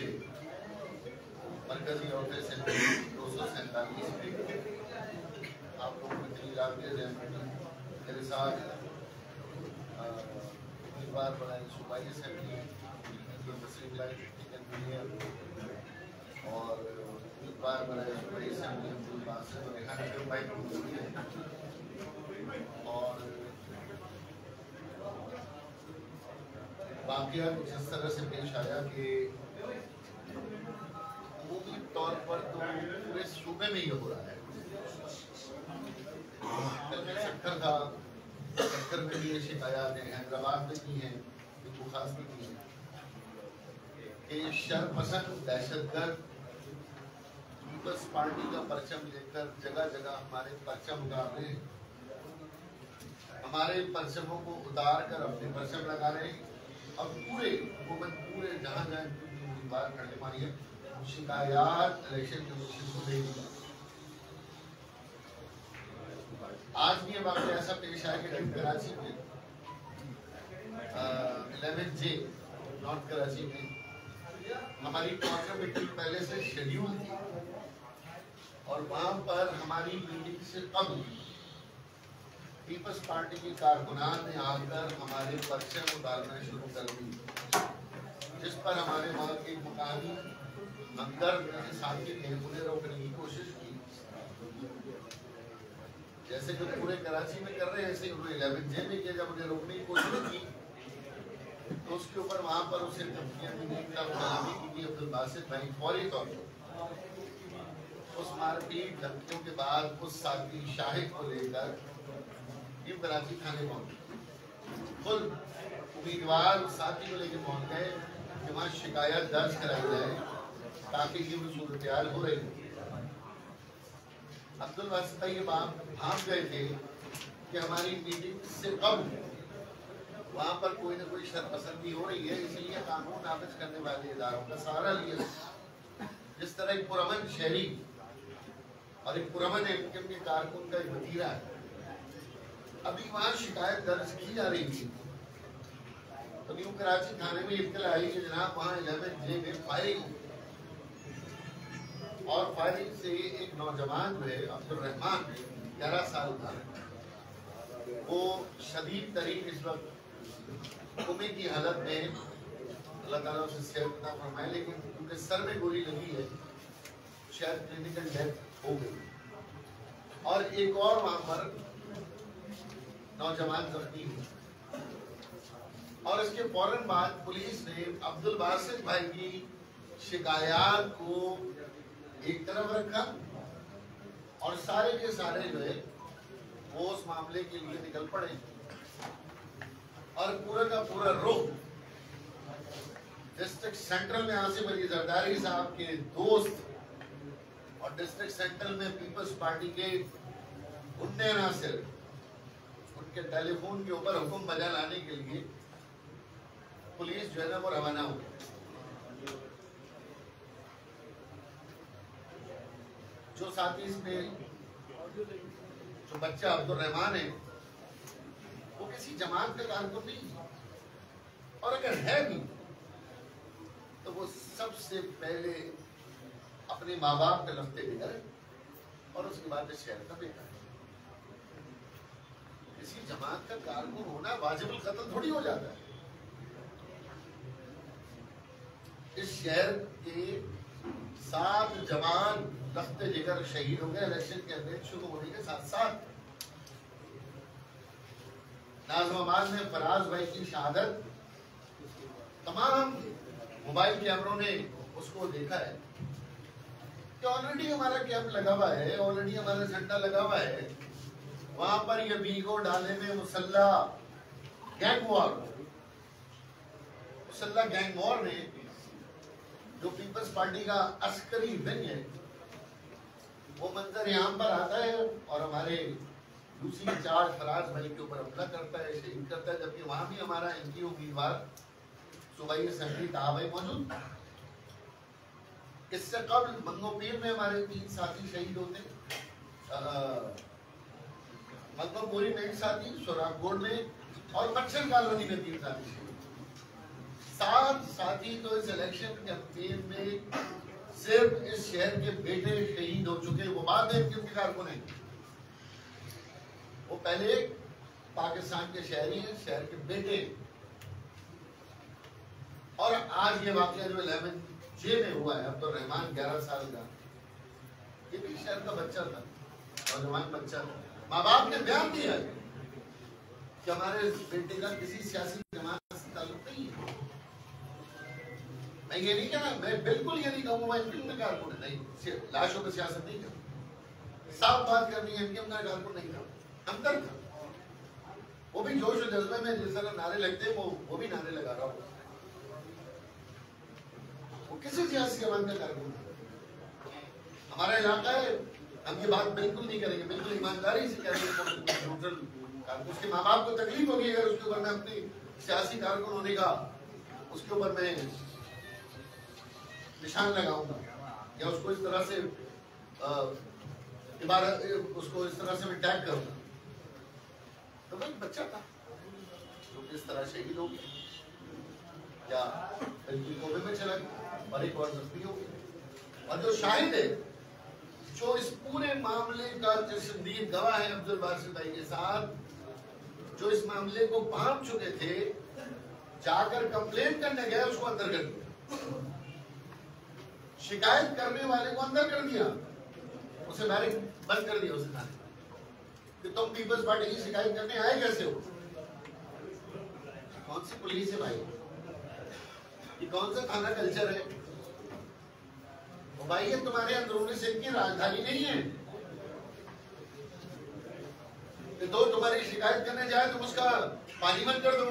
मुझे मरकजी ऑफिस 247 आप लोगों को इतनी राबियत है। मेरे साथ उम्मीदवार बनाए सूबाई असेंबली और उम्मीदवार बनाए सूबाई असेंबली और वाकया कुछ इस तरह से पेश आया कि अमूमी तौर पर तो पूरे सूबे में ये हो रहा है। कल मेरा सेक्टर था, सेक्टर में भी ये शिकायत है, हैदराबाद में भी है, खास में भी है कि शरपसंद दहशतगर्द पीपल्स पार्टी का परचम लेकर जगह जगह हमारे परचम उतार रहे हैं, हमारे परचमों को उतार कर अपने परचम लगा रहे हैं और पूरे हुकूमत पूरे जहाँ जहाँ उम्मीदवार खड़े मानी है शिकायत इलेक्शन कमीशन को देगी। आज भी ये वाक़या ऐसा पेश आया कि कराची में 11J नॉर्थ कराची में हमारी कॉर्नर कमेटी पहले से शेड्यूल थी और वहां पर हमारी मीटिंग से कबल पीपल्स पार्टी के कारकुनान ने आकर हमारे परचम उतारना शुरू कर दी, जिस पर हमारे वहां के मुकामी हमदर्द ने साथी ने उन्हें रोकने की कोशिश की। जैसे कि पूरे कराची में कर रहे हैं ऐसे उन्होंने 11J में किया। जब उन्हें रोकने की कोशिश की तो उसके ऊपर वहां पर उसे धमकियां भी की अब्दुल बासित भाई फौरी तौर पर उस मारपीट धमकियों के बाद उस साथी शाहिद को लेकर कराची थाने पहुंचे। खुद उम्मीदवार साथी को लेकर पहुंच गए कि वहां शिकायत दर्ज कराई जाए ताकि ये सूरत हो रही। अब्दुल बासित भाई ये बात भाग गए थे कि हमारी मीटिंग से कब वहां पर कोई ना कोई शरपसंदी हो रही है, इसलिए कानून नाफिज करने वाले इदारों का सहारा लिया। जिस तरह एक पुरअमन शहरी और एक पुरअमन एमकेएम के कारकुन का एक वतीरा है, अभी वहां शिकायत दर्ज की जा रही थी तो न्यू कराची थाने में इत्तला आई कि जनाब वहां 11J में फायरिंग और फायरिंग से एक नौजवान जो है अब्दुल रहमान 11 साल का, वो शदीद तरीन इस वक्त कोमे की हालत में, अल्लाह ताला उसे सेहत अता फरमाए, लेकिन उनके सर में गोली लगी है, शायद क्लिनिकल डेथ हो गई। और एक और वहां पर नौजवान जख्मी हुए और इसके फौरन बाद पुलिस ने अब्दुल बासित भाई की शिकायत को एक तरफ रखा और सारे के सारे जो है वो उस मामले के लिए निकल पड़े और पूरा का पूरा रुख डिस्ट्रिक्ट सेंट्रल में आसिफ अली जरदारी साहब के दोस्त और डिस्ट्रिक्ट सेंट्रल में पीपल्स पार्टी के उन्ने नासिर उनके टेलीफोन के ऊपर हुक्म बजा लाने के लिए पुलिस जो है ना वो रवाना हो गई। जो साथी इसमें जो बच्चा अब्दुल रहमान है वो किसी जमात का कारकुन नहीं, और अगर है भी तो वो सबसे पहले अपने माँ बाप के लफ्ते बिगड़े और उसके बाद शहर का बेटा है। किसी जमात का कारकुन होना वाजिबुल कत्ल थोड़ी हो जाता है। इस शहर के 7 जवान लफ्ते जिगर शहीद हो गए इलेक्शन कैंपेन शुरू होने के साथ साथ। नाज़िमाबाद में फराज भाई की शहादत तमाम मोबाइल कैमरों ने उसको देखा है कि ऑलरेडी हमारा कैंप लगा हुआ है, ऑलरेडी हमारा झंडा लगा हुआ है। वहां पर ये बीगो डाले में मुसल्ला गैंग वॉर ने जो पीपल्स पार्टी का अस्करी विंग है वो मंजर यहाँ पर आता है और हमारे दूसरी इंचार्ज फराज भाई के ऊपर हमला करता है, शहीद करता है, जबकि वहां भी हमारा एमपी उम्मीदवार सूबाई असेंबली ताहा भाई मौजूद। इससे कबल मंगोपीर में हमारे 3 साथी शहीद होते, मंगोपुरी में एक साथी, सोराबगोड़ में और बच्चन कॉलोनी में 3 साथी शहीद। साथ साथी तो इस इलेक्शन कैंपेन में सिर्फ इस शहर के बेटे शहीद हो चुके, वो बाद में एमक्यूएम के कारकुन हैं। वो पहले पाकिस्तान के शहरी हैं, शहर के बेटे। और आज ये वाकया जो 11J में हुआ है, अब तो रहमान 11 साल का, ये भी शहर का बच्चा था, नौजवान बच्चा था। माँ बाप ने बयान दिया कि हमारे बेटे का किसी सियासी जमात से ताल्लुक नहीं है। मैं ये नहीं कहना, मैं बिल्कुल ये नहीं कहूँगा एमक्यूएम का कारकुन है, नहीं, लाशों पर सियासत नहीं कर, साफ बात करनी है, एमक्यूएम का कारकुन नहीं था, अंदर था। वो भी जोश और जज्बे में जिस तरह नारे लगते वो भी नारे लगा रहा हो। वो किसी सियासी जमात का कारकुन है। हमारा इलाका है, हम ये बात बिल्कुल नहीं करेंगे, बिल्कुल ईमानदारी से करेंगे। उसके माँ बाप को तकलीफ होगी अगर उसके ऊपर मैं अपनी सियासी कारकुन होने का उसके ऊपर मैं निशान लगाऊंगा या उसको इस तरह से उसको इस तरह से मैं टैग करूंगा। तो वही बच्चा था जो किस तरह शहीद हो गया या बिल्कुल कोबे में चला गया और एक और जख्मी हो गया। और जो शाहिद है, जो इस पूरे मामले का चश्मदीद गवाह है अब्दुल बासित भाई के साथ, जो इस मामले को भांप चुके थे, जाकर कंप्लेंट करने गए, उसको अंदर कर दिया। शिकायत करने वाले को अंदर कर दिया, उसे बैरिक बंद कर दिया उसे थाने कि तुम पीपल्स पार्टी की शिकायत करने आए कैसे हो? कौन सी पुलिस है भाई? ये कौन सा थाना कल्चर है? तो भाई ये तुम्हारे अंदरूनी सिंध की राजधानी नहीं है कि दो तुम्हारी शिकायत करने जाए तुम उसका पानी बंद कर दो,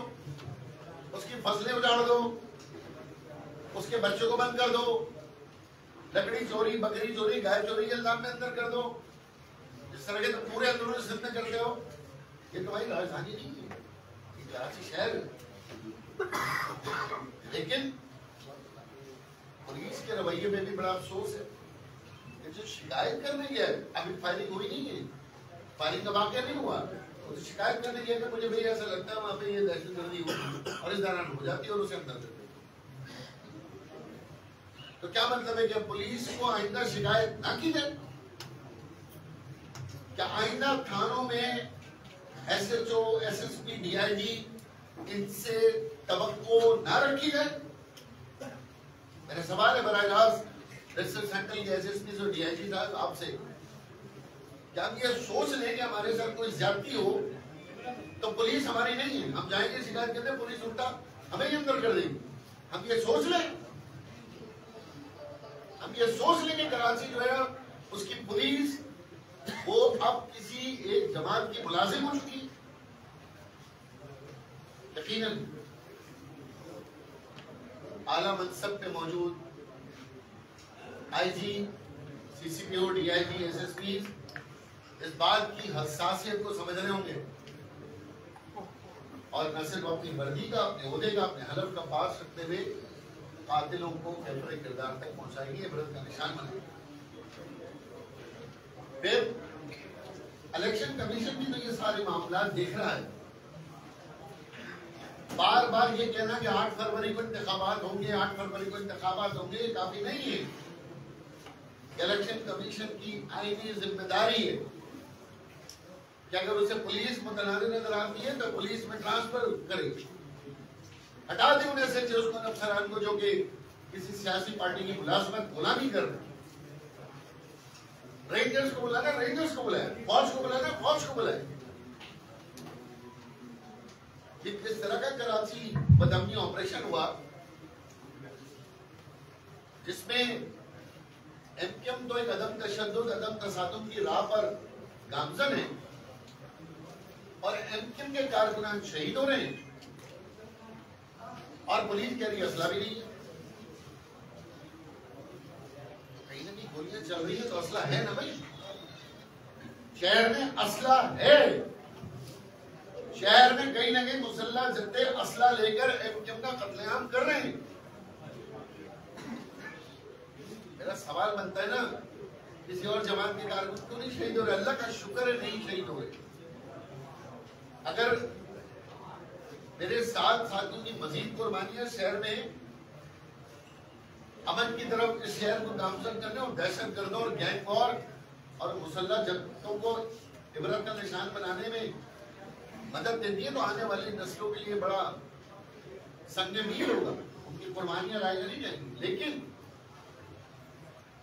उसकी फसलें उजाड़ दो, उसके बच्चों को बंद कर दो, लकड़ी चोरी, बकरी चोरी, गाय चोरी के इल्जाम में अंदर कर दो, जिस तरह के तुम पूरे अंदरूनी सिंध में करते हो। ये तुम्हारी राजधानी नहीं है, ये कराची शहर है। लेकिन पुलिस के रवैये में भी बड़ा अफसोस है कि जो शिकायत करने गया, अभी फायरिंग हुई नहीं है, फायरिंग का वाकया नहीं हुआ, तो शिकायत करने गया कि मुझे भाई ऐसा लगता है वहां पे ये दहशतगर्दी हुई, और इस दौरान हो जाती है और उसे अंदर कर देते। तो क्या मतलब है कि पुलिस को आइंदा शिकायत ना की जाए? क्या आइंदा थानों में SHO, SSP, DIG इनसे तवक्को ना रखी जाए? मेरा सवाल है बराह रास्त डिस्ट्रिक्ट सेंट्रल के SSP और DIG साहब आपसे, क्या हम ये सोच लें कि हमारे साथ कोई ज्यादती हो तो पुलिस हमारी नहीं है, हम जाएंगे शिकायत करने, पुलिस उल्टा हमें ही अंदर कर देगी? हम ये सोच लें? हम ये सोच लें कि कराची जो है उसकी पुलिस वो अब किसी एक जमात की मुलाजिम हो चुकी है? यकीनन आला मनसब पे मौजूद IG, CCPO, DIG, SSP इस बात की हसासियत को समझ रहे होंगे और न सिर्फ अपनी वर्दी का, अपने ओहदे का, अपने हलफ का पास रखते हुए कातिलों को कैफरे किरदार तक पहुंचाएगी, इबरत का निशान बनेगी। फिर इलेक्शन कमीशन भी तो ये सारे मामला देख रहा है। बार बार ये कहना कि 8 फरवरी को इंतखाबात होंगे, 8 फरवरी को इंतखाबात होंगे, ये काफी नहीं है। इलेक्शन कमीशन की आईनी जिम्मेदारी है कि अगर उसे पुलिस मुतनाज़ नजर आती है तो पुलिस में ट्रांसफर करे, हटा दे उन्हें से उसको अफसरान को जो कि किसी सियासी पार्टी की मुलाजमत गुलामी कर रहे। रेंजर्स को बुलाना, रेंजर्स को बुलाए, फौज को बुलाना, फौज को बुलाए। इस तरह का कराची बदअमनी ऑपरेशन हुआ जिसमें एमक्यूएम तो एक अदम तशद्दुद, अदम तसादुम की राह पर गामजन है और एमक्यूएम के कारकुनान शहीद हो रहे हैं और पुलिस कह रही असला भी नहीं है। कहीं ना कहीं गोलियां चल रही है तो असला है ना भाई, शहर में असला है, शहर में कहीं ना कहीं मुसल्ला जत्थे असला लेकर एमक्यूएम का कत्लेआम कर रहे हैं। मेरा सवाल बनता है ना, किसी और जमात के कारकुन क्यों नहीं शहीद हो रहे? अल्लाह का शुक्र है नहीं शहीद हो रहे। अगर मेरे साथ साथियों की मजीद कुर्बानियां शहर में अमन की तरफ इस शहर को नामजद करने और दहशत गर्दों और गैंग वॉर और मुसल्लह जमातों को इबरत का निशान बनाने में मदद देती है, तो आने वाली नस्लों के लिए बड़ा संगमील होगा, उनकी कुर्बानियां लाई नहीं जाएंगी। लेकिन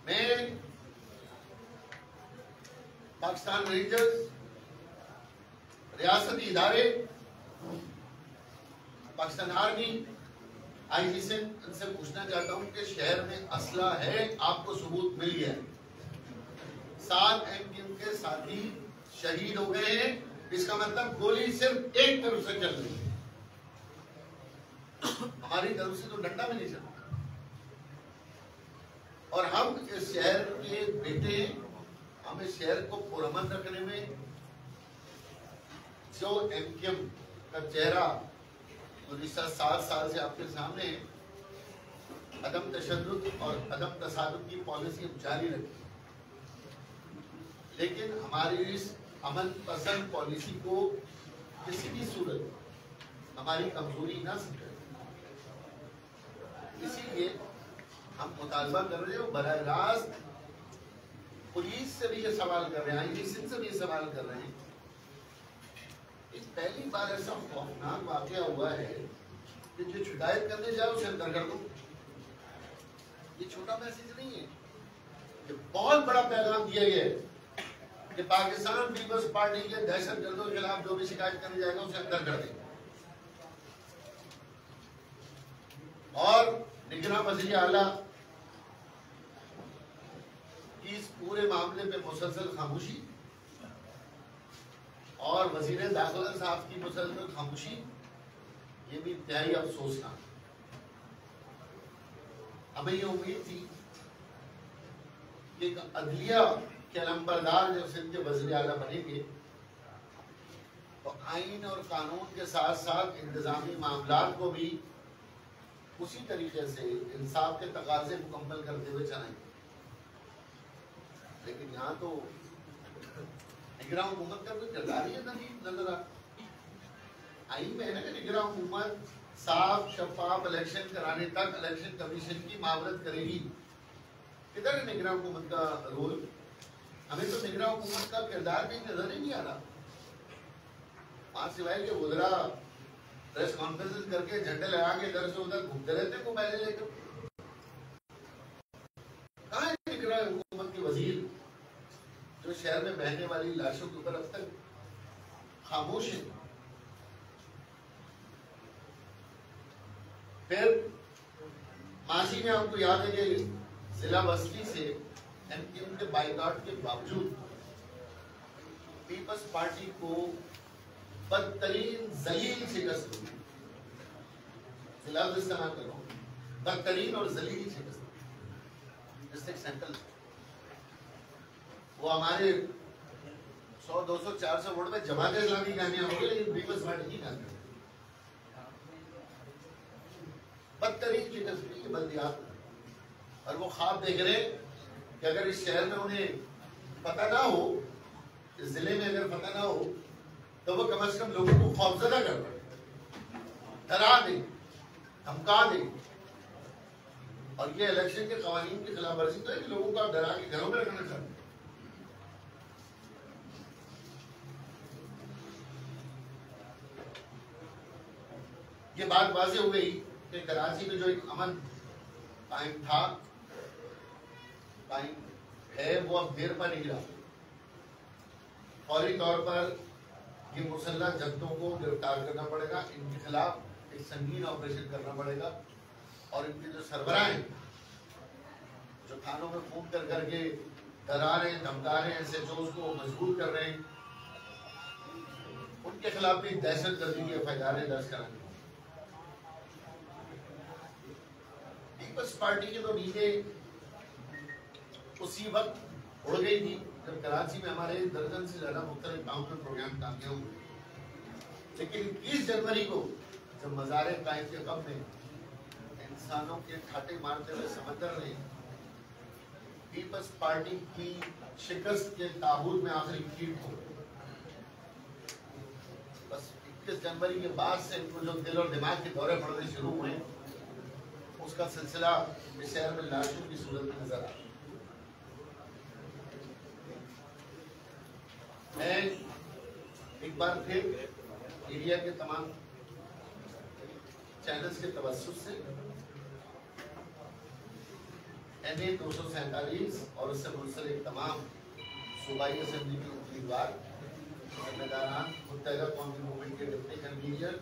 मैं पाकिस्तान रेंजर्स, रियासती इदारे, पाकिस्तान आर्मी, आईजी से इनसे पूछना चाहता हूं कि शहर में असला है, आपको सबूत मिल गया है, 7 MKM के साथी शहीद हो गए हैं, इसका मतलब गोली सिर्फ एक तरफ से चल रही है, हमारी तरफ से तो डंडा भी नहीं चलता। और हम इस शहर के बेटे हैं, हम इस शहर को पुरअमन रखने में जो MKM का चेहरा गुज़िश्ता 7 साल से आपके सामने अदम तशद्दुद और अदम तसादुद की पॉलिसी जारी रखी, लेकिन हमारी इस अमन पसंद पॉलिसी को किसी भी सूरत हमारी कमजोरी ना समझे। इसीलिए हम मुतालबा कर रहे हो, बराह रास्त पुलिस से भी ये सवाल कर रहे हैं, IGC से भी ये सवाल कर रहे हैं। पहली बार ऐसा खौफनाक वाकया हुआ है कि जो शिकायत करने जाए उसे अंदर कर दो। ये छोटा मैसेज नहीं है, ये बहुत बड़ा पैगाम दिया गया है कि पाकिस्तान पीपल्स पार्टी के दहशत गर्दों के खिलाफ जो भी शिकायत करने जाएगा उसे अंदर कर देंगे। और निगरान वज़ीर आला की इस पूरे मामले पे मुसलसल खामोशी और वज़ीर दाखिला साहब की मुसलसल खामोशी, ये भी इंतहाई अफसोसनाक। हमें ये उम्मीद थी कि अदलिया के अलंबरदार जब सिंध के वज़ीर आला बनेंगे तो आइन और कानून के साथ साथ इंतजामी मामलात को भी उसी तरीके से इंसाफ के तकाजे मुकम्मल करते हुए चलाएंगे। लेकिन यहाँ तो निगरान हुकूमत का कोई किरदार ही नहीं नजर आ। आइन में है ना कि निगरान हुकूमत साफ शफाफ इलेक्शन कराने तक इलेक्शन कमीशन की मामलत करेगी। किधर है निगरान हुकूमत का रोल? हमें तो निगरान हुकूमत का किरदार भी नजर ही नहीं आ रहा। वहां सिवाय के वज़रा प्रेस कॉन्फ्रेंस करके झंडे लगा के इधर से उधर घूमते रहते को पहले लेकर। कहाँ है निगरान हुकूमत के वजीर जो शहर में बहने वाली लाशों के ऊपर अब तक खामोश है? फिर माजी में आपको याद है कि जिला बस्ती से MKM के बाइकआउट के बावजूद पीपल्स पार्टी को बदतरीन जलील शिकस्त हुई। इस्तेमाल कर रहा हूं, बदतरीन और जलील शिकस्त। डिस्ट्रिक्ट सेंट्रल वो हमारे 100, 200, 400 वोट में जमात इस्लामी कामयाब हो गई, लेकिन पीपल्स पार्टी की कामयाब। बदतरीन शिकस्त हुई बल्दियात। और वो ख्वाब देख रहे कि अगर इस शहर में उन्हें पता ना हो, इस जिले में अगर पता ना हो, तो वो कम से कम लोगों को खौफजदा कर पाए, डरा दे, धमका दे। और ये इलेक्शन के कवानीन की खिलाफ वर्जी तो है कि लोगों को आप डरा के घरों में रखना चाहते हैं। ये बात वाज़ेह हो गई कि कराची में जो एक अमन कायम था, कायम है, वो अब देर पर निकला। फौरी तौर पर ये मुसल्लह जब्तों को गिरफ्तार करना पड़ेगा, इनके खिलाफ एक संगीन ऑपरेशन करना पड़ेगा। और इनके जो सरबराह हैं जो थानों में फोन कर करके डरा रहे हैं, धमका रहे हैं, SHOs को मजबूर कर रहे हैं, उनके खिलाफ भी दहशतगर्दी के FIR दर्ज कराने। पीपल्स पार्टी की तो नींदें उसी वक्त उड़ गई थी जब कराची में हमारे दर्जन से ज्यादा मुख्तलिफ टाउन प्रोग्राम कामयाब हुए। लेकिन 21 जनवरी को जब मज़ारे कायम के कब में इंसानों के ठाटे मारते हुए समंदर ने पीपल्स पार्टी की शिकस्त के ताबूत में आखिरी कीट हो, बस 21 जनवरी के बाद से इनको जो दिल और दिमाग के दौरे पड़ने शुरू हुए, उसका सिलसिला इस शहर में लाशों की सूरत में नजर आ रहा है। मैं एक बार फिर मीडिया के तमाम चैनल्स के तवज्जुह से NA 247 और उससे मुंसलिक तमाम सूबाई असेंबली के उम्मीदवार, जिम्मेदारान, मुत्तहिदा कौमी मूवमेंट के डिप्टी कन्वीनर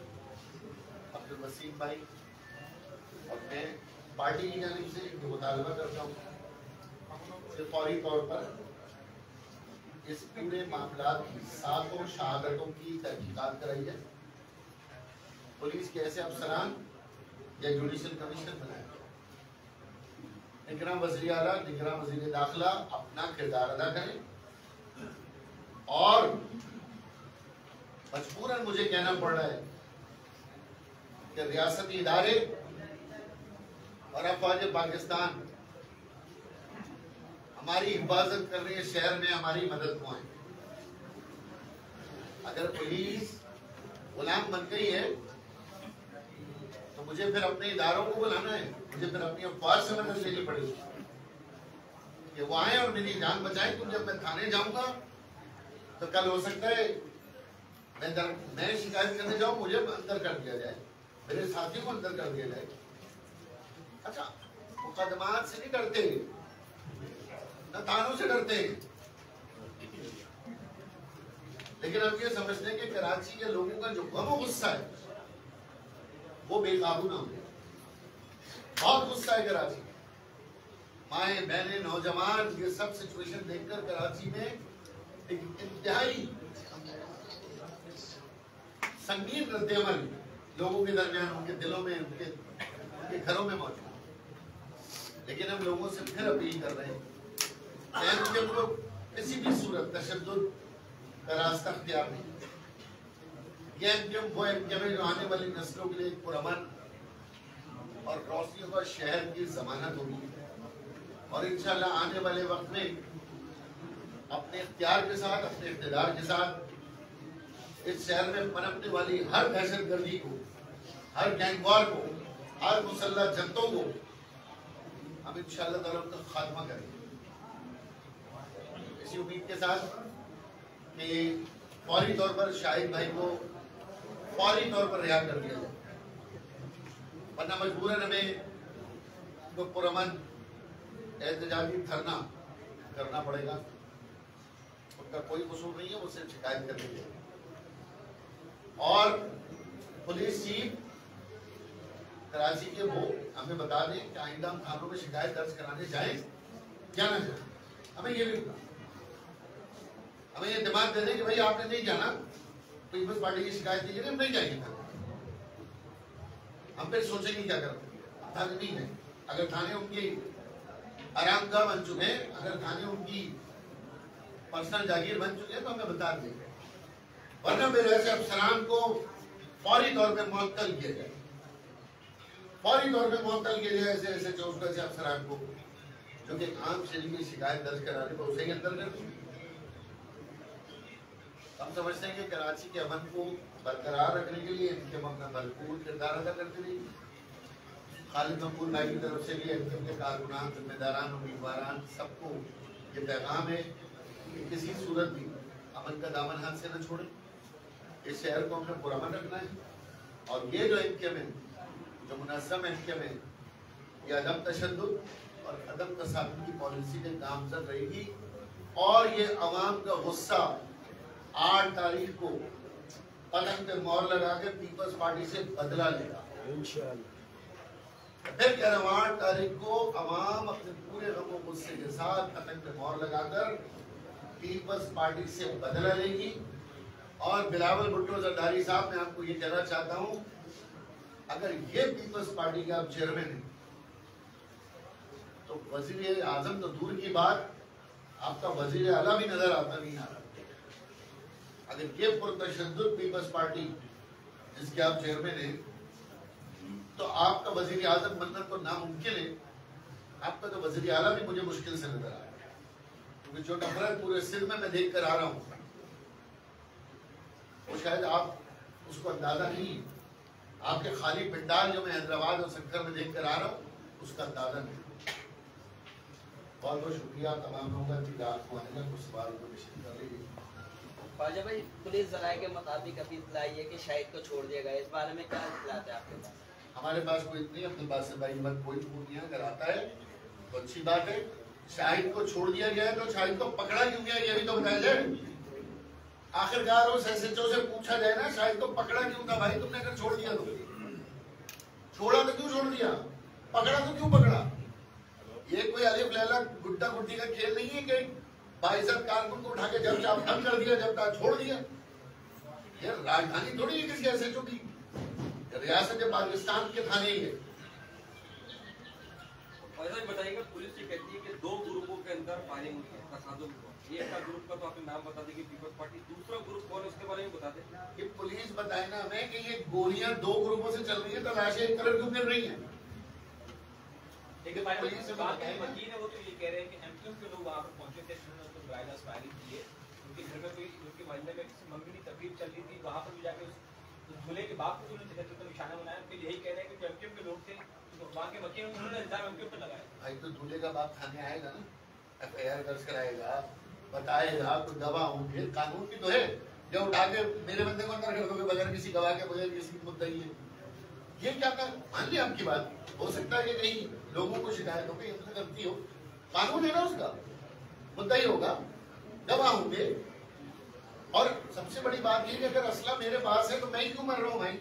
अब्दुल वसीम भाई और मैं पार्टी की जानिब से जो मुतालबा करता हूँ, फौरी तौर पर इस पूरे मामला की 7 शहादतों की तहकीकात कराई है। पुलिस के ऐसे अफसरान या जुडिशल कमीशन बनाए, निगरान वज़ीर आला, निगरान वज़ीर दाखिला अपना किरदार अदा करें और मजबूरन मुझे कहना पड़ रहा है कि रियासती इदारे और अफवाज पाकिस्तान हमारी हिफाजत कर रही है, शहर में हमारी मदद को आए। अगर पुलिस गुलाम बन गई है तो मुझे फिर अपने इदारों को बुलाना है, मुझे फिर अपनी अफवाज से मदद लेनी पड़ेगी कि वो आए और मेरी जान बचाए। तो जब मैं थाने जाऊंगा तो कल हो सकता है मैं शिकायत करने जाऊं, मुझे अंदर कर दिया जाए, मेरे साथियों को अंदर कर दिया जाए। अच्छा, मुकदमात से नहीं डरते, न थानों से डरते, लेकिन अब ये समझते हैं कि कराची के लोगों का जो गम और गुस्सा है वो बेकाबू ना हो। बहुत गुस्सा है कराची, माए बहने नौजवान, ये सब सिचुएशन देखकर कराची में एक इंतहाई संगीन रद्द-ए-अमल लोगों के दरमियान, उनके दिलों में, उनके घरों में मौजूद। लेकिन हम लोगों से फिर अपील कर रहे हैं कि उनको किसी भी सूरत तशद्दुद का रास्ता अख्तियार नहीं। ये एमक्यूएम वो एमक्यूएम है जो आने वाली नस्लों के लिए एक पुरअमन और रोशनियों का शहर की जमानत होगी, और इंशाल्लाह आने वाले वक्त में अपने इख्तियार के साथ, अपने इक़्तिदार के साथ इस शहर में पनपने वाली हर दहशतगर्दी को, हर गैंगवार को, हर मुसल्लह जनतों को हम इंशाअल्लाह ताला उनका खात्मा करेंगे। इसी उम्मीद के साथ कि फौरी तौर पर शाहिद भाई को फौरी तौर पर रिहा कर दिया जाए, वरना मजबूरन हमें तो पुरअमन एहतजाजी धरना करना पड़ेगा। उनका कोई कसूर नहीं है, वो सिर्फ शिकायत करने के लिए। और पुलिस चीफ कराची के वो हमें बता दें कि आइंदा हम थानों में शिकायत दर्ज कराने जाएं या ना जाए। हमें ये भी हमें ये दिमाग दे दें कि भाई आपने नहीं जाना, पीपल्स पार्टी की शिकायत कीजिए, हम नहीं जाएंगे थाने। हम फिर सोचेंगे क्या करते, थाने नहीं है। अगर थाने उनकी आरामगाह बन चुके हैं, अगर थाने उनकी पर्सनल जागीर बन चुके हैं तो हमें बता देंगे, वरना मेरे ऐसे अफसरान को फौरी तौर पर मुअत्तल किया जाए, फौरी तौर पर मुअत्तल किया जाए। ऐसे ऐसे 14 ऐसे अफसरान को जो कि आम शरीफ की शिकायत दर्ज कराने पर उसे ही अंदर कर दें। हम समझते हैं कि कराची के अमन को बरकरार रखने के लिए इनके अपना भरपूर किरदार अदा करते रहिए। खालिद मकबूल भाई की तरफ से भी एमक्यूएम के कारकुनान, जिम्मेदारान, उम्मीदवारान सबको ये पैगाम है कि किसी सूरत भी अमन का दामन हाथ से न छोड़े। इस शहर को हमने पुरअमन रखना है, और ये जो एमक्यूएम है, जो मुनज़्ज़म एमक्यूएम है, ये अदम तशद्दुद और अदम तसादुद की पॉलिसी में गामजद रहेगी, और ये अवाम का गुस्सा 8 तारीख को पलंग पे मोहर लगा के पीपल्स पार्टी से बदला लेगा इंशाअल्लाह। फिर कह रहा हूं 8 तारीख को अवाम अपने पूरे गम और गुस्से के साथ पलंग पे मोहर लगाकर पीपल्स पार्टी से बदला लेगी। और बिलावल भुट्टो जरदारी साहब, मैं आपको ये कहना चाहता हूं, अगर ये पीपल्स पार्टी के आप चेयरमैन हैं तो वजीर आजम तो दूर की बात, आपका वजीर आला भी नजर आता नहीं आ रहा। अगर ये पुरतशद्दुद पीपल्स पार्टी जिसके आप चेयरमैन हैं, तो आपका वजीर आजम बनना तो नामुमकिन है। आपका तो वजीर आला भी मुझे मुश्किल से नजर आ रहा है, क्योंकि जो नफरत पूरे सिंध में मैं देख कर आ रहा हूँ वो शायद आप उसको अंदाजा नहीं। आपके खाली पिंडाल जो मैं हैदराबाद और शंकर में देख कर आ रहा हूँ, उसका अंदाजा नहीं। बहुत बहुत शुक्रिया तमाम लोगों का कि रात को आने का कुछ सवाल को निश्चित कर लीजिए। ख्वाजा भाई, पुलिस जराये के मुताबिक अभी इत्तला आई है कि शाहिद को छोड़ दिया गया, इस बारे में क्या इत्तलात है आपके पास? हमारे पास कोई नहीं, अब्दुल बासित भाई मत कोई फोन नहीं, अगर आता है तो अच्छी बात है। शाहिद को छोड़ दिया गया है तो शाहिद को पकड़ा क्यों गया, ये भी तो बताया जाए। आखिरकार उस SHO से पूछा जाए ना, शाहिद को पकड़ा क्यों था भाई, तुमने अगर छोड़ दिया तो छोड़ा तो क्यों छोड़ दिया, पकड़ा तो क्यों पकड़ा। ये कोई अलिफ लैला गुड्डा गुड्डी का खेल नहीं है कि बाइज्जत कारकुन को उठा के जब चाह बंद कर दिया, जब चाह छोड़ दिया। ये राजधानी थोड़ी है किसी SHO की, रियासत पाकिस्तान के थाने ही है। बताइएगा, पुलिस ये कहती है कि 2 ग्रुपों के अंदर फायरिंग हुई है, तसादुम हुआ। एक का ग्रुप का तो आपने नाम बता देंगे, पीपल्स पार्टी, दूसरा ग्रुप कौन है उसके बारे में बता दें। ये पुलिस बताए ना हमें कि ये गोलियां 2 ग्रुपों से चल रही है, तलाशें एक तरफ क्यों कर रही हैं। लेकिन पुलिस से बात है, वकील है वो तो ये कह रहे हैं कि MQM के लोग वहाँ पर पहुंचे थे, उन्होंने उसको ड्राइवर्स फायरिंग किए, उनके घर में कोई, उनके मोहल्ले में किसी मंगनी तकरीब चल रही थी, वहाँ पर भी जाके उस दूल्हे के बाप को उन्होंने तो निशाना बनाया। फिर यही कह रहे हैं कि MQM के लोग थे, तो वहाँ के वकील उन्होंने इल्जाम MQM पे लगाया। भाई तो दूल्हे का बाप थाने आएगा ना, FIR दर्ज कराएगा, बताएगा, कोई गवाह होंगे, कानून की तो है। जो उठा के मेरे बंदे को अंदर कर दोगे बगैर किसी गवाह के, बगैर किसी मुद्दई है, ये क्या कर। मान लिया आपकी बात, हो सकता है कि कहीं लोगों को शिकायत हो गई, हमसे गलती हो, कानून है ना उसका, मुद्दा ही होगा, गवाह होंगे। और सबसे बड़ी बात ये कि अगर असला मेरे पास है तो मैं क्यों मर रहा हूँ भाई।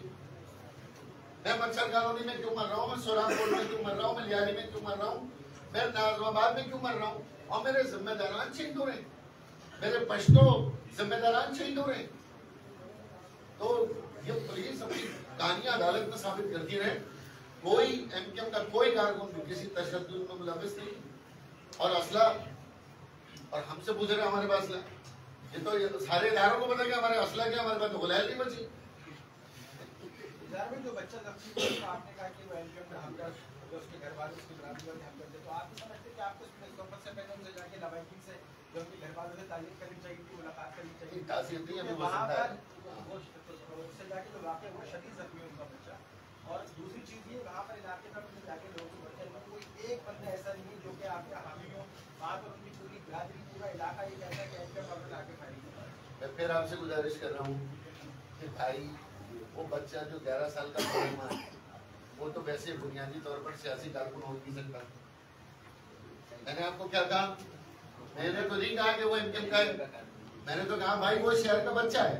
मैं मच्छर कॉलोनी में क्यों मर रहा हूँ, मैं सोरामपुर में क्यों मर रहा हूँ, मैं लियारी में क्यों मर रहा हूँ, मैं नाजमाबाद में क्यों मर रहा हूँ, और मेरे जिम्मेदारान शहीद हो रहे, मेरे पश्तो जिम्मेदारान शहीद हो रहे। तो ये पुलिस अपनी कहानियां अदालत में साबित करती रहे, कोई MQM का कोई कारकुन भी किसी तशद्दुद में मुलविस नहीं। और असला, और हमसे पूछ रहे हमारे पास असला, ये तो सारे इदारों को पता कि हमारे असला क्या, हमारे पास तो गुलाल नहीं बची। में जो बच्चा आपने कहा कि वो MQM का हमदर्द, जो उसके घर वाले उसके बराबरी वाले हमदर्द थे, तो आप भी समझते कि आपको से पहले उनसे जाके लवाइकिन से जो उनके घर वालों से तारीफ करनी चाहिए थी, मुलाकात करनी चाहिए, तासीर नहीं है वहाँ पर उससे जाके तो वाकई वो शदीद जख्मी उनका बच्चा। और दूसरी चीज़ ये, वहाँ पर इलाके में जाके लोगों को बच्चे, कोई एक बंदा ऐसा नहीं है जो कि आपके हामी हो, वहाँ पर उनकी पूरी बिरादरी, पूरा इलाका ये कहता है कि MQM अपने आके फायरिंग कर रहा है। मैं फिर आपसे गुजारिश कर रहा हूँ कि भाई वो बच्चा जो 11 साल का है, वो तो वैसे बुनियादी तौर पर सियासी कारकुन हो नहीं सकता। मैंने आपको क्या कहा, मैंने तो नहीं कहा कि वो MQM का है, मैंने तो कहा भाई वो शहर का बच्चा है,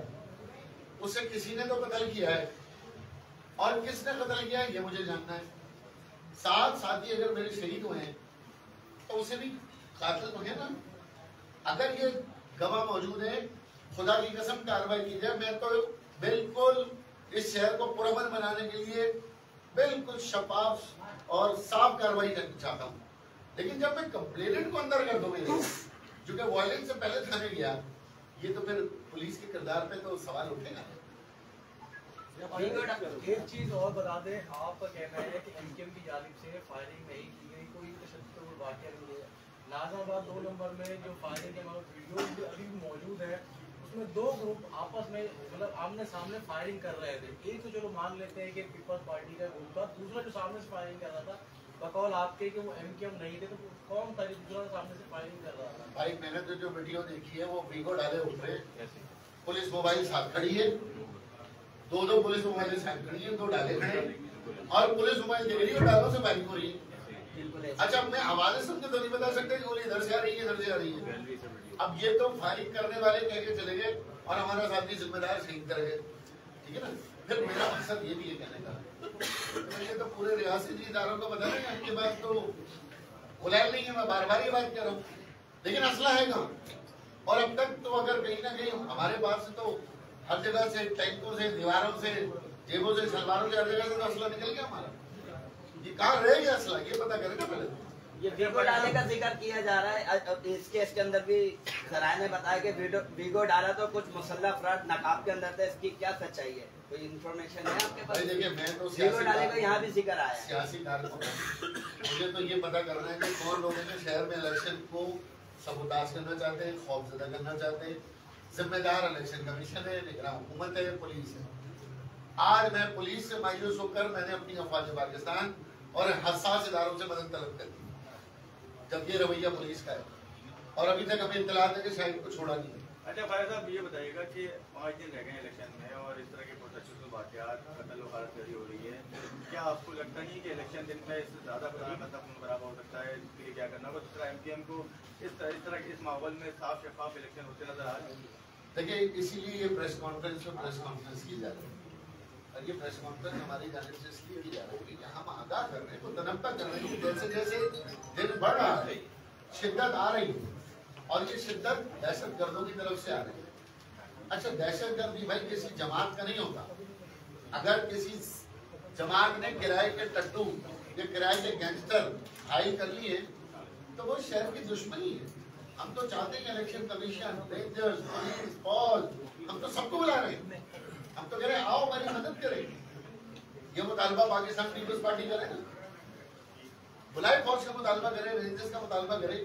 उसे किसी ने तो कत्ल किया है, और किसने कत्ल किया है ये मुझे जानना है। 7 साथी अगर मेरे शहीद हुए हैं तो उसे भी कातिल तो है ना। अगर ये गवाह मौजूद है, खुदा की कसम कार्रवाई की जाए। मैं तो बिल्कुल इस शहर को पुरअमन बनाने के लिए बिल्कुल शफाफ और साफ कार्रवाई करना चाहता हूँ। लेकिन जब मैं कंप्लेनेंट को अंदर कर दूंगी, जो कि वायलेंस से पहले थाने गया, ये तो फिर पुलिस के किरदार पे तो सवाल उठेगा। एक चीज और बता दें, आपका कहना है कि MQM की जानिब से फायरिंग नहीं की गई, कोई तशद्दुद वाक़या नहीं है। नाज़ाबाद 2 नंबर में जो फायरिंग के वीडियो अभी भी मौजूद है, उसमें 2 ग्रुप आपस में मतलब आमने सामने फायरिंग कर रहे थे। एक तो चलो मान लेते हैं कि पीपल्स पार्टी का ग्रुप था, दूसरा जो सामने से फायरिंग कर रहा था, बकौल आपके कि वो MQM नहीं थे, तो कौन था दूसरा सामने से फायरिंग कर रहा था? भाई मैंने तो जो वीडियो देखी है वो वीगो डाले ऊपर, पुलिस मोबाइल साथ खड़ी है, 2 पुलिस मोबाइल साथ खड़ी है, 2 डाले खड़े, और पुलिस मोबाइल देख रही है और डालों से फायरिंग हो रही है। अच्छा, मैं आवाज सुन के तो नहीं बता सकते कि गोली इधर से आ रही है, इधर से आ रही है। अब ये तो फायरिंग करने वाले कह के चले गए और हमारा साथी जिम्मेदार शहीद कर गए, ठीक है ना। फिर मेरा मकसद ये भी है कहने का, ये तो पूरे रियासती इदारों को बता दें, आपके पास तो गुलाल नहीं है, मैं बार बार ये बात कर रहा हूँ, लेकिन असला है कहाँ। और अब तक तो अगर कहीं ना कहीं हमारे पास तो हर जगह से, टैंकों से, दीवारों से, जेबों से, सलवारों से, हर जगह से तो असला निकल गया हमारा। ये कहाँ रह गया असला, ये पता करें ना पहले। ये वीगो डाले का जिक्र किया जा रहा है, इस केस के अंदर भी सराय ने बताया कि वीगो डाला तो कुछ मुसल्लह अफराद नकाब के अंदर थे, इसकी क्या सच्चाई है, कोई इन्फॉर्मेशन है आपके पास? देखिए, मैं तो वीगो डाले का यहाँ भी जिक्र आया है। सियासी कारकुन, मुझे तो ये पता करना है कि कौन लोग हैं शहर में इलेक्शन को सबूताज करना चाहते हैं, खौफजदा करना चाहते हैं। जिम्मेदार इलेक्शन कमीशन है, निगरान हुकूमत है, पुलिस है। आज मैं पुलिस से मायूस होकर मैंने अपनी अफवाज पाकिस्तान और हसास इदारों से मदद तलब कर दी, जब ये रवैया पुलिस का है, और अभी तक हमें इत्तला है कि शाहिद को छोड़ा नहीं है। अच्छा फायदा साहब, ये बताइएगा कि 5 दिन रह गए इलेक्शन में और इस तरह के प्रोटेक्शन वाक़यात कत्ल वगारत हो रही है, क्या आपको लगता नहीं कि इलेक्शन दिन में इससे ज़्यादा खतरा खून खराब हो सकता है? इसके लिए क्या करना होगा? दूसरा MKM को इस माहौल में साफ शफाफ इलेक्शन होते नजर आ रहे हैं। देखिए, इसीलिए ये प्रेस कॉन्फ्रेंस की जा रही है, और ये प्रेस कॉन्फ्रेंस हमारी जानिब से इसलिए की जा रही है कि हम आगाह कर रहे हैं, तो तनब्बा कर रहे हैं कि जैसे जैसे दिन बढ़ रहा है, शिद्दत आ रही है, और ये शिद्दत दहशतगर्दों की तरफ से आ रही है। अच्छा, दहशतगर्दी भाई किसी जमात का नहीं होता। अगर किसी जमात ने किराए के टट्टू या किराए के गैंगस्टर हाई कर लिए तो वो शहर की दुश्मनी है। हम तो चाहते हैं इलेक्शन कमीशन, रेंजर्स, पुलिस, फौज, हम तो सबको बुला रहे हैं। हम तो कह रहे हैं आओ हमारी मदद करें। ये मुतालबा पाकिस्तान पीपल्स पार्टी करे ना, बुलाए फौज का मुतालबा करे, रेंजर्स का मुतालबा करे।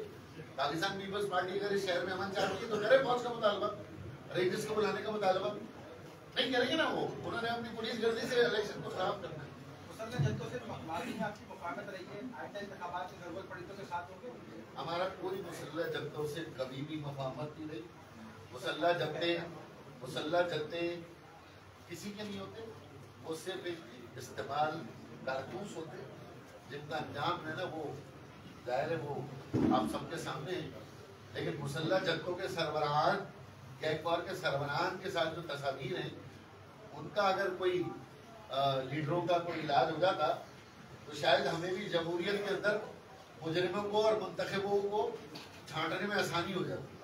पाकिस्तान पीपल्स पार्टी अगर इस शहर में अमन चाहती है तो करे फौज का मुतालबा, रेंजर्स को बुलाने का मुतालबा। नहीं करेंगे ना वो, उन्होंने अपनी पुलिस गर्दी से इलेक्शन को खराब करना है। मुसल्लह जत्थों से माजी में आपकी मुफाकत रही है, आइंदा इंतखाबात की जरूरत पड़ी तो के साथ होंगे? हमारा कोई मुसल्लह जत्थों से कभी भी मुफाहमत नहीं रही। मुसल्लह जत्थे किसी के नहीं होते, वो सिर्फ एक इस्तेमाल कारतूस होते, जिनका अंजाम है ना वो जाहिर है वो आप सबके सामने है। लेकिन मुसल्लह जत्थों के सरबराहान, गैकवार के सरबराहान के साथ जो तस्वीर हैं, उनका अगर कोई लीडरों का कोई इलाज हो जाता तो शायद हमें भी जमहूरियत के अंदर मुजरिमों को और मुंतखबों को छांटने में आसानी हो जाती।